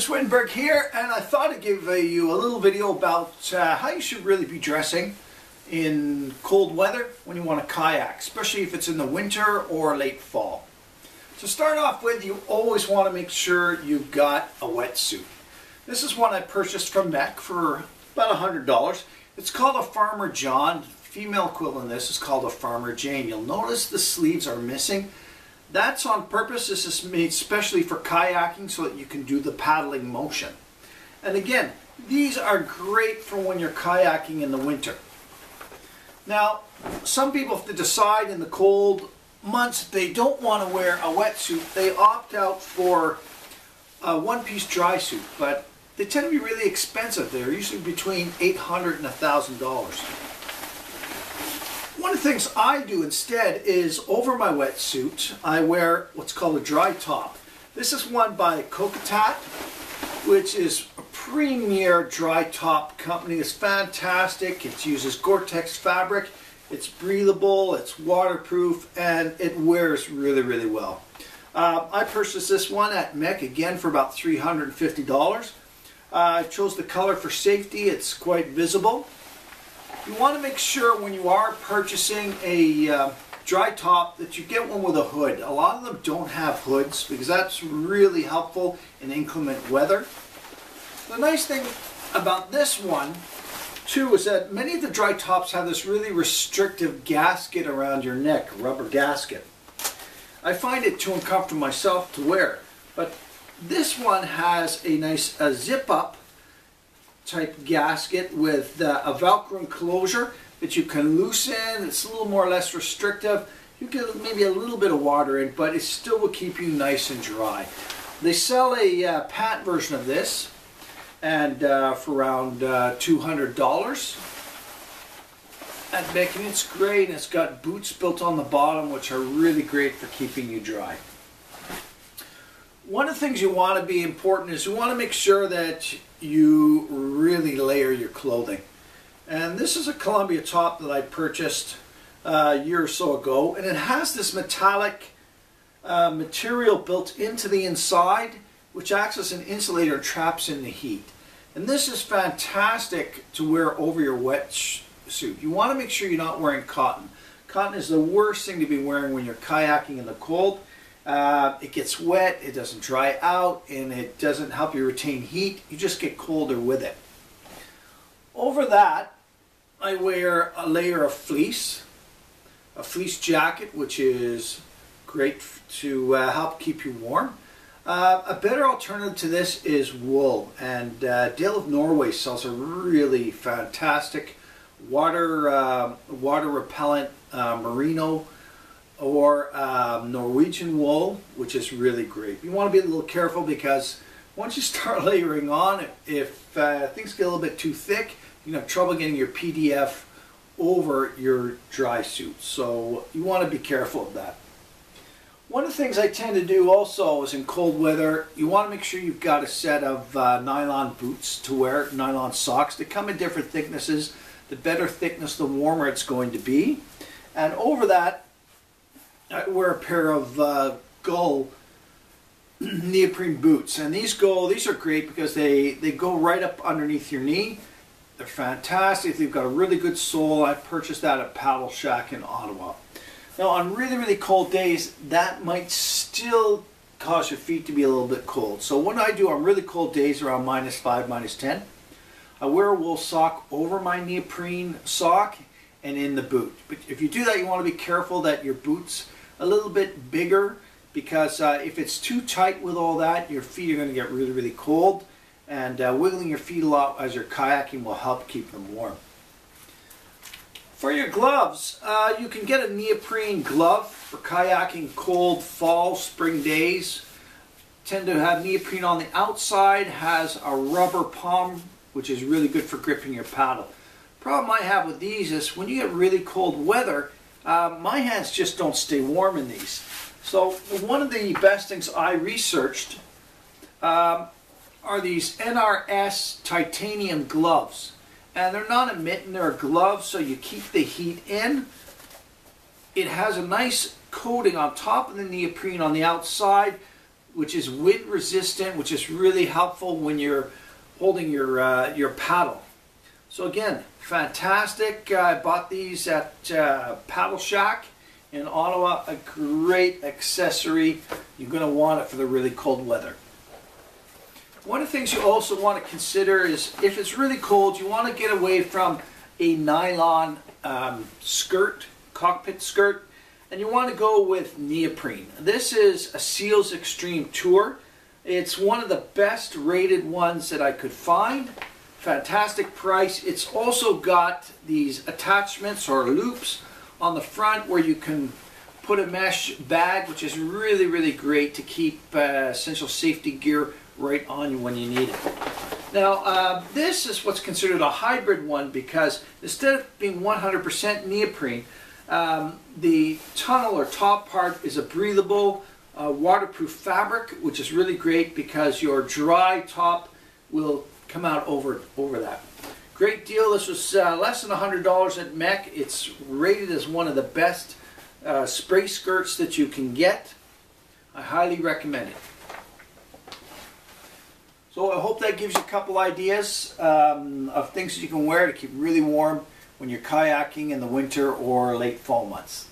Chris Wittenberg here, and I thought I'd give you a little video about how you should really be dressing in cold weather when you want to kayak, especially if it's in the winter or late fall. To start off with, you always want to make sure you've got a wetsuit. This is one I purchased from Mech for about $100. It's called a Farmer John. Female equivalent of this is called a Farmer Jane. You'll notice the sleeves are missing. That's on purpose. This is made specially for kayaking so that you can do the paddling motion. And again, these are great for when you're kayaking in the winter. Now, some people, if they decide in the cold months they don't want to wear a wetsuit, they opt out for a one-piece dry suit, but they tend to be really expensive. They're usually between $800 and $1,000. One of the things I do instead is over my wetsuit, I wear what's called a dry top. This is one by Kokatat, which is a premier dry top company. It's fantastic. It uses Gore-Tex fabric. It's breathable, it's waterproof, and it wears really, really well. I purchased this one at Mech, again, for about $350. I chose the color for safety. It's quite visible. You want to make sure when you are purchasing a dry top that you get one with a hood. A lot of them don't have hoods because that's really helpful in inclement weather. The nice thing about this one too is that many of the dry tops have this really restrictive gasket around your neck, rubber gasket. I find it too uncomfortable myself to wear, but this one has a nice zip up type gasket with a Velcro enclosure that you can loosen. It's a little more or less restrictive. You get maybe a little bit of water in, but it still will keep you nice and dry. They sell a pant version of this, and for around $200 at Mech, and it's great. And it's got boots built on the bottom, which are really great for keeping you dry. One of the things you want to be important is you want to make sure that you really layer your clothing. And this is a Columbia top that I purchased a year or so ago, and it has this metallic material built into the inside which acts as an insulator and traps in the heat. And this is fantastic to wear over your wetsuit. You want to make sure you're not wearing cotton. Cotton is the worst thing to be wearing when you're kayaking in the cold. It gets wet, it doesn't dry out, and it doesn't help you retain heat. You just get colder with it. Over that, I wear a layer of fleece, a fleece jacket, which is great to help keep you warm. A better alternative to this is wool, and Dale of Norway sells a really fantastic water repellent merino or Norwegian wool, which is really great. You want to be a little careful because once you start layering on, if things get a little bit too thick, you have trouble getting your PDF over your dry suit. So you want to be careful of that. One of the things I tend to do also is in cold weather, you want to make sure you've got a set of nylon boots to wear, nylon socks. They come in different thicknesses. The better thickness, the warmer it's going to be. And over that, I wear a pair of Gull neoprene boots, and these are great because they go right up underneath your knee. They're fantastic. They've got a really good sole. I purchased that at Paddle Shack in Ottawa. Now, on really, really cold days, that might still cause your feet to be a little bit cold. So what I do on really cold days around -5, -10, I wear a wool sock over my neoprene sock and in the boot. But if you do that, you want to be careful that your boot's a little bit bigger, because if it's too tight with all that, your feet are going to get really, really cold, and wiggling your feet a lot as you're kayaking will help keep them warm. For your gloves, you can get a neoprene glove for kayaking cold fall, spring days. Tend to have neoprene on the outside, has a rubber palm, which is really good for gripping your paddle. Problem I have with these is when you get really cold weather, my hands just don't stay warm in these. So one of the best things I researched are these NRS titanium gloves. And they're not a mitten, they're a glove, so you keep the heat in. It has a nice coating on top of the neoprene on the outside. which is wind resistant, which is really helpful when you're holding your paddle. So again, fantastic. I bought these at Paddle Shack in Ottawa. A great accessory. You're going to want it for the really cold weather. One of the things you also want to consider is if it's really cold, you want to get away from a nylon skirt, cockpit skirt, and you want to go with neoprene. This is a Seals Extreme Tour. It's one of the best rated ones that I could find. Fantastic price. It's also got these attachments or loops on the front where you can put a mesh bag, which is really, really great to keep essential safety gear right on you when you need it. Now, this is what's considered a hybrid one because instead of being 100% neoprene, the tunnel or top part is a breathable, waterproof fabric, which is really great because your dry top will come out over that. Great deal. This was less than $100 at Mech. It's rated as one of the best spray skirts that you can get. I highly recommend it. So I hope that gives you a couple ideas of things that you can wear to keep really warm when you're kayaking in the winter or late fall months.